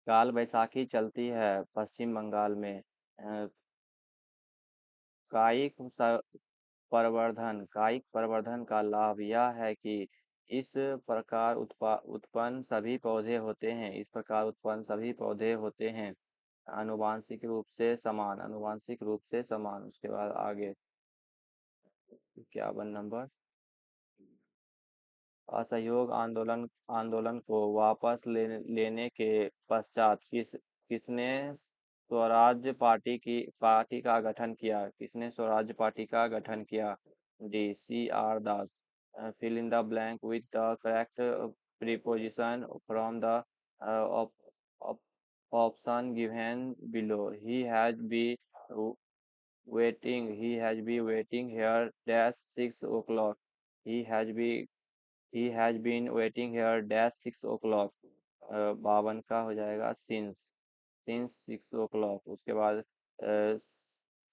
काल बैसाखी चलती है पश्चिम बंगाल में। कायिक कायिक प्रवर्धन का लाभ यह है कि इस प्रकार उत्पन्न सभी पौधे होते हैं इस प्रकार उत्पन्न सभी पौधे होते हैं आनुवांशिक रूप से समान। उसके बाद आगे 51 नंबर। असहयोग आंदोलन आंदोलन को वापस लेने के पश्चात किसने स्वराज्य पार्टी का गठन किया? D C R Das. Fill in the blank with the correct preposition from the option given below. He has been waiting here dash 6 o'clock. He has been he has been waiting here dash 6 o'clock। 52 का हो जाएगा since 6 o'clock। उसके बाद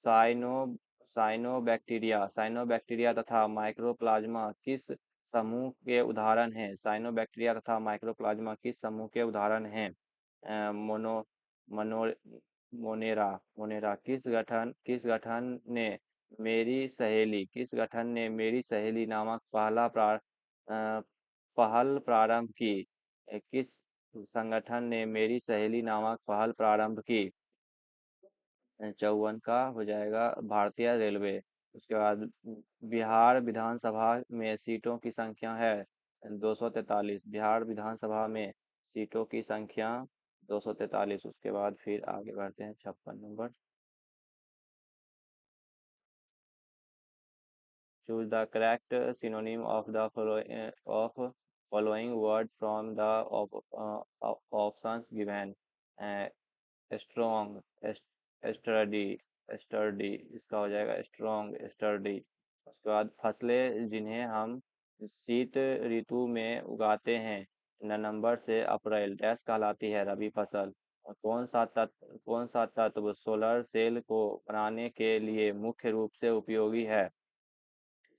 cyano cyanobacteria तथा mycoplasma किस समूह के उदाहरण हैं? साइनोबैक्टीरिया तथा माइक्रोप्लाज्मा किस समूह के उदाहरण हैं? मोनो मनो मोनेरा मोनेरा। किस गठन ने मेरी सहेली नामक पहल प्रारंभ की? किस संगठन ने मेरी सहेली नामक पहल प्रारंभ की? 54 का हो जाएगा भारतीय रेलवे। उसके बाद बिहार विधानसभा में सीटों की संख्या है 243। बिहार विधानसभा में सीटों की संख्या 243। उसके बाद फिर आगे बढ़ते हैं 56 number. Choose the correct synonym of the following word from the options given। Uh, strong, sturdy, sturdy, इसका हो जाएगा strong, sturdy। उसके बाद फसलें जिन्हें हम शीत ऋतु में उगाते हैं नवंबर से अप्रैल डैश कहलाती है? रबी फसल। और कौन सा तत्व सोलर सेल को बनाने के लिए मुख्य रूप से उपयोगी है?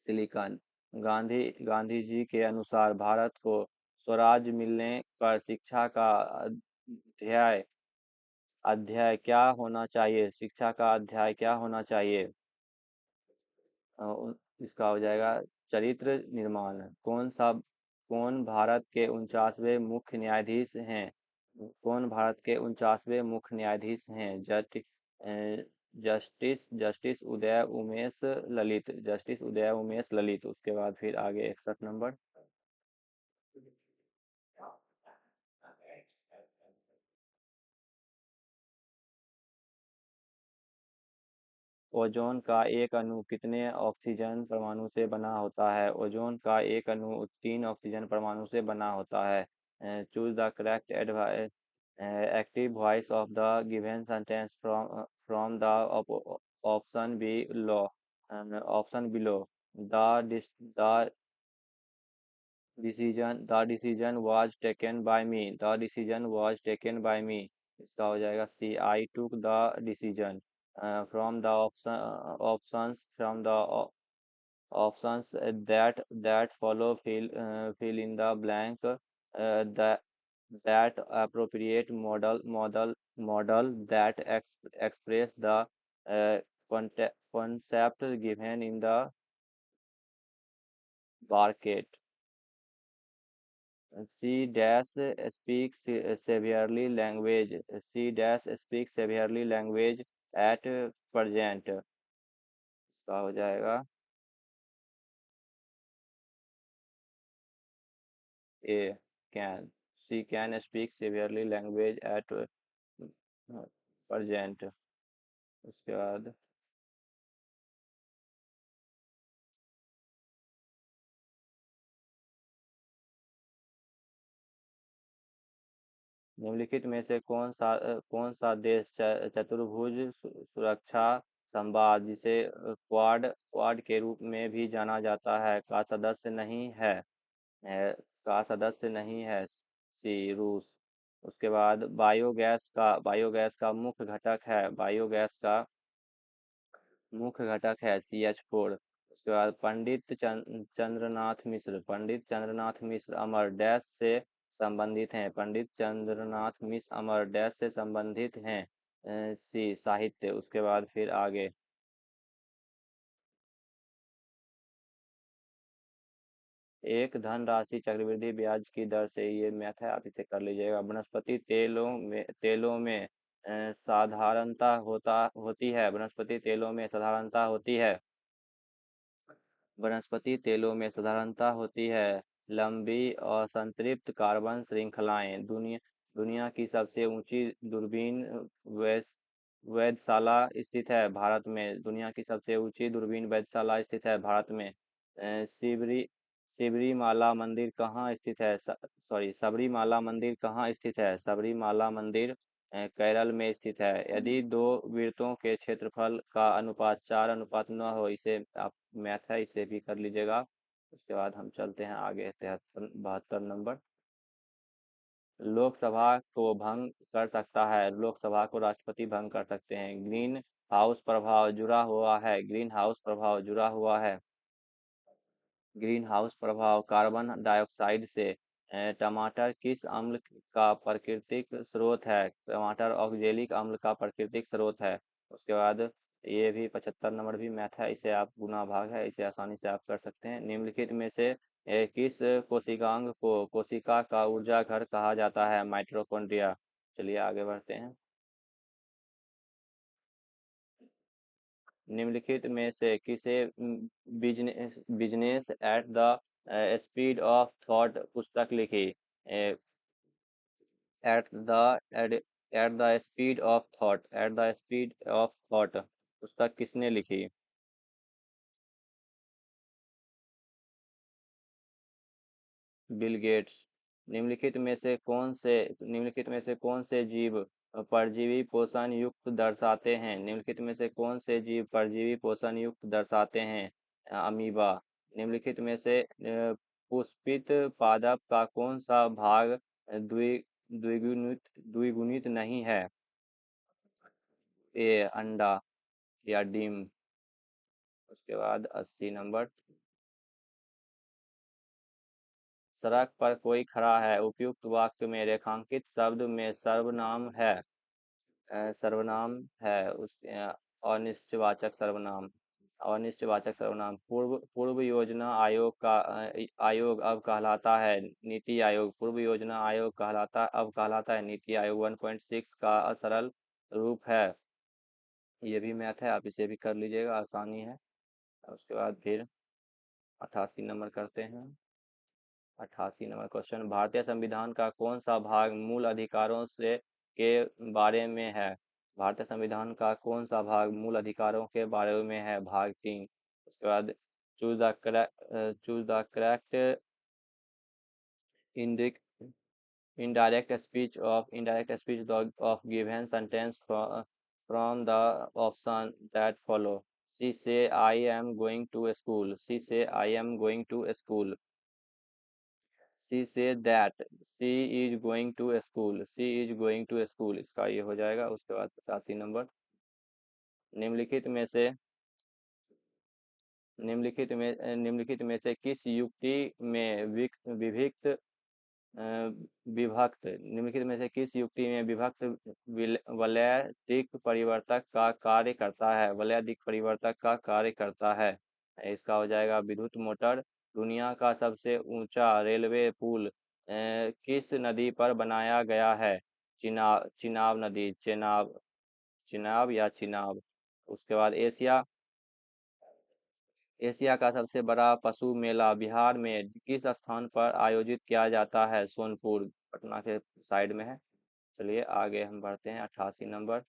सिलिकॉन। गांधी जी के अनुसार भारत को स्वराज मिलने पर शिक्षा का अध्याय अध्याय क्या होना चाहिए? शिक्षा का अध्याय क्या होना चाहिए? इसका हो जाएगा चरित्र निर्माण। कौन भारत के 49वें मुख्य न्यायाधीश हैं? जस्टिस उदय उमेश ललित। उसके बाद फिर आगे 61 नंबर। ओजोन का एक अणु कितने ऑक्सीजन परमाणु से बना होता है? ओजोन का एक अणु 3 ऑक्सीजन परमाणु से बना होता है। Choose the correct active voice of the given sentence from the option below. The decision was taken by me. इसका हो जाएगा C. I took the decision. From the options that follow fill in the blank। that appropriate model that express the concept given in the market। She dash speaks severely language। She dash speaks severely language at present। इसका हो जाएगा A can. She can speak severely language at present। उसके बाद निम्नलिखित में से कौन सा देश चतुर्भुज सुरक्षा संवाद जिसे क्वाड के रूप में भी जाना जाता है का सदस्य नहीं है? सी रूस। उसके बाद बायोगैस का मुख्य घटक है CH4। उसके बाद पंडित चंद्रनाथ मिश्र अमर डैश से संबंधित हैं? पंडित चंद्रनाथ मिस अमर डैश से संबंधित हैं? सी साहित्य। उसके बाद फिर आगे, एक धन राशि चक्रवृद्धि ब्याज की दर से, ये मैथ है, आप इसे कर लीजिएगा। वनस्पति तेलों में साधारणता होती है, वनस्पति तेलों में साधारणता होती है, वनस्पति तेलों में साधारणता होती है लंबी और संतृप्त कार्बन श्रृंखलाएं। दुनिया की सबसे ऊंची दूरबीन वैस वेधशाला स्थित है भारत में। दुनिया की सबसे ऊंची दूरबीन वेधशाला स्थित है भारत में। सबरीमाला मंदिर कहाँ स्थित है? सबरीमाला मंदिर कहाँ स्थित है? सबरीमाला मंदिर केरल में स्थित है। यदि दो वृत्तों के क्षेत्रफल का अनुपात 4:9 हो, इसे आप मैथ है, इसे भी कर लीजिएगा। उसके बाद हम चलते हैं आगे, 72 नंबर। लोकसभा को भंग कर सकता है, लोकसभा को राष्ट्रपति भंग कर सकते हैं। ग्रीन हाउस प्रभाव जुड़ा हुआ है, ग्रीन हाउस प्रभाव जुड़ा हुआ है। ग्रीन हाउस प्रभाव कार्बन डाइऑक्साइड से। टमाटर किस अम्ल का प्राकृतिक स्रोत है? टमाटर ऑक्जेलिक अम्ल का प्राकृतिक स्रोत है। उसके बाद ये भी 75 नंबर भी मैथ है, इसे आप गुना भाग है, इसे आसानी से आप कर सकते हैं। निम्नलिखित में से किस कोशिकांग को कोशिका का ऊर्जा घर कहा जाता है? माइटोकॉन्ड्रिया। चलिए आगे बढ़ते हैं। निम्नलिखित में से किसे business business at the speed of thought पुस्तक लिखी? At the at the speed of thought, at the speed of thought पुस्तक किसने लिखी? Bill Gates. निम्नलिखित में से कौन से जीव परजीवी पोषण युक्त दर्शाते हैं? निम्नलिखित में से कौन से जीव परजीवी पोषण युक्त दर्शाते हैं? अमीबा। निम्नलिखित में से पुष्पित पादप का कौन सा भाग द्वि द्विगुणित द्विगुणित नहीं है? ए अंडा या डिम। उसके बाद 80 नंबर। सड़क पर कोई खड़ा है, उपयुक्त वाक्य में रेखांकित शब्द में सर्वनाम है। सर्वनाम है अनिश्चयवाचक सर्वनाम। अनिश्चयवाचक सर्वनाम। पूर्व पूर्व योजना आयोग का आयोग अब कहलाता है नीति आयोग। पूर्व योजना आयोग अब कहलाता है नीति आयोग। 1.6 का सरल रूप है। ये भी मैथ है, आप इसे भी कर लीजिएगा, आसानी है। उसके बाद फिर 88 नंबर करते हैं। 88 नंबर क्वेश्चन, भारतीय संविधान का कौन सा भाग मूल अधिकारों से के बारे में है? भारतीय संविधान का कौन सा भाग मूल अधिकारों के बारे में है? भाग 3। उसके बाद choose the correct indirect speech of given sentence from the option that follow. She say I am going to school. She say I am going to school. She say that she is going to school. She is going to school, इसका ये हो जाएगा। उसके बाद 85 number. निम्नलिखित में से निम्नलिखित में से किस युक्ति में विभिक्त विभक्त निम्नलिखित में से किस युक्ति में विभक्त वलयादिक परिवर्तक का कार्य करता है? वलयादिक परिवर्तक का कार्य करता है। इसका हो जाएगा विद्युत मोटर। दुनिया का सबसे ऊंचा रेलवे पुल किस नदी पर बनाया गया है? चिनाब नदी। चिनाब या चिनाब। उसके बाद एशिया का सबसे बड़ा पशु मेला बिहार में किस स्थान पर आयोजित किया जाता है? सोनपुर, पटना के साइड में है। चलिए आगे हम बढ़ते हैं। 88 नंबर।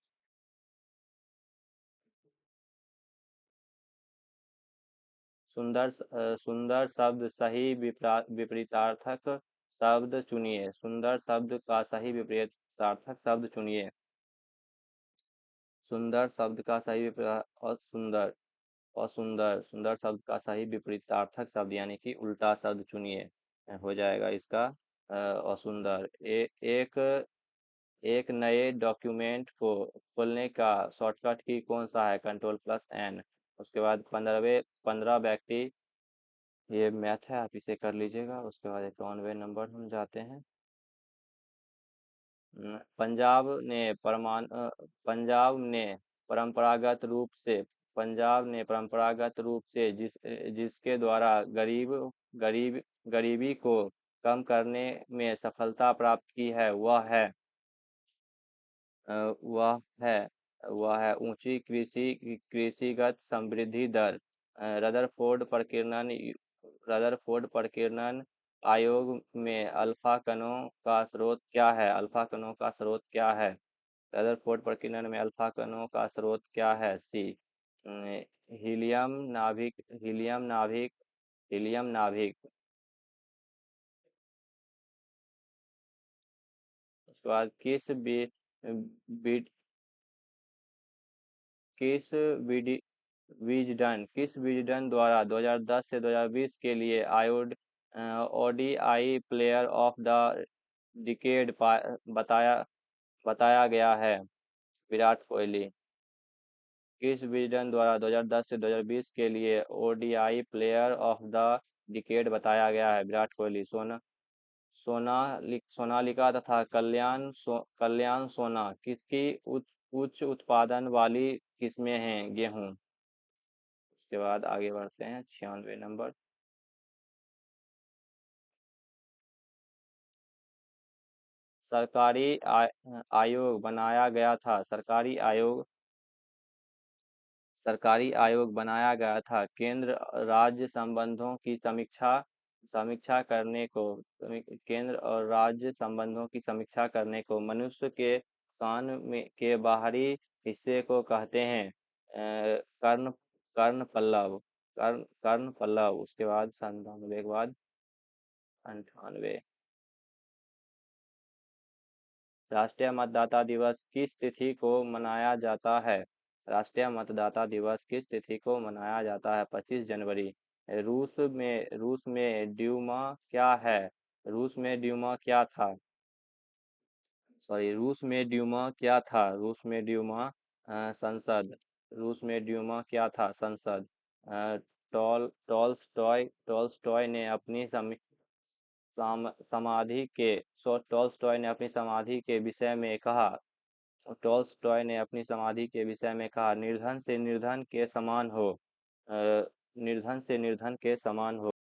सुंदर शब्द सही विपरीतार्थक शब्द चुनिए। सुंदर शब्द का सही विपरीतार्थक शब्द चुनिए। सुंदर शब्द का सही विपरीत असुंदर। सुंदर शब्द का सही विपरीतार्थक शब्द यानी कि उल्टा शब्द चुनिए। हो जाएगा इसका असुंदर। एक एक नए डॉक्यूमेंट को खोलने का शॉर्टकट की कौन सा है? Ctrl+N। उसके बाद 15 व्यक्ति, ये मैथ है, आप इसे कर लीजिएगा। उसके बाद 91 नंबर हम जाते हैं। पंजाब ने परंपरागत रूप से जिसके द्वारा गरीब गरीबी को कम करने में सफलता प्राप्त की है अ, वह है वह है ऊंची कृषिगत समृद्धि दर। रदरफोर्ड प्रकीर्णन आयोग में अल्फा कणों का स्रोत क्या है? रदरफोर्ड प्रकीर्णन में अल्फा कणों का स्रोत क्या है? सी हीलियम नाभिक हीलियम नाभिक हीलियम नाभिक। उसके बाद बी, किस विधि किस विजडन द्वारा 2010 से 2020 के लिए ODI player of the decade बताया बताया गया है? विराट कोहली। किस विजडन द्वारा 2010 से 2020 के लिए ODI player of the decade बताया गया है? विराट कोहली। सोनालिका तथा कल्याण सोना किसकी उच्च उत्पादन वाली किस्में हैं? गेहूं। उसके बाद आगे बढ़ते हैं 96 नंबर। सरकारी आयोग बनाया गया था सरकारी आयोग बनाया गया था केंद्र राज्य संबंधों की समीक्षा करने को केंद्र और राज्य संबंधों की समीक्षा करने को। मनुष्य के कान में के बाहरी हिस्से को कहते हैं कर्ण कर्ण पल्लव कर्ण पल्लव। उसके बाद 97 के बाद 98। राष्ट्रीय मतदाता दिवस किस तिथि को मनाया जाता है? राष्ट्रीय मतदाता दिवस किस तिथि को मनाया जाता है? 25 जनवरी। रूस में ड्यूमा क्या है? रूस में ड्यूमा क्या था? सॉरी, रूस में ड्यूमा क्या था? रूस में ड्यूमा संसद। रूस में ड्यूमा क्या था? संसद। अ, टॉल्स्टॉय ने अपनी टॉल्स्टॉय ने अपनी समाधि के विषय में कहा निर्धन से निर्धन के समान हो। निर्धन से निर्धन के समान हो।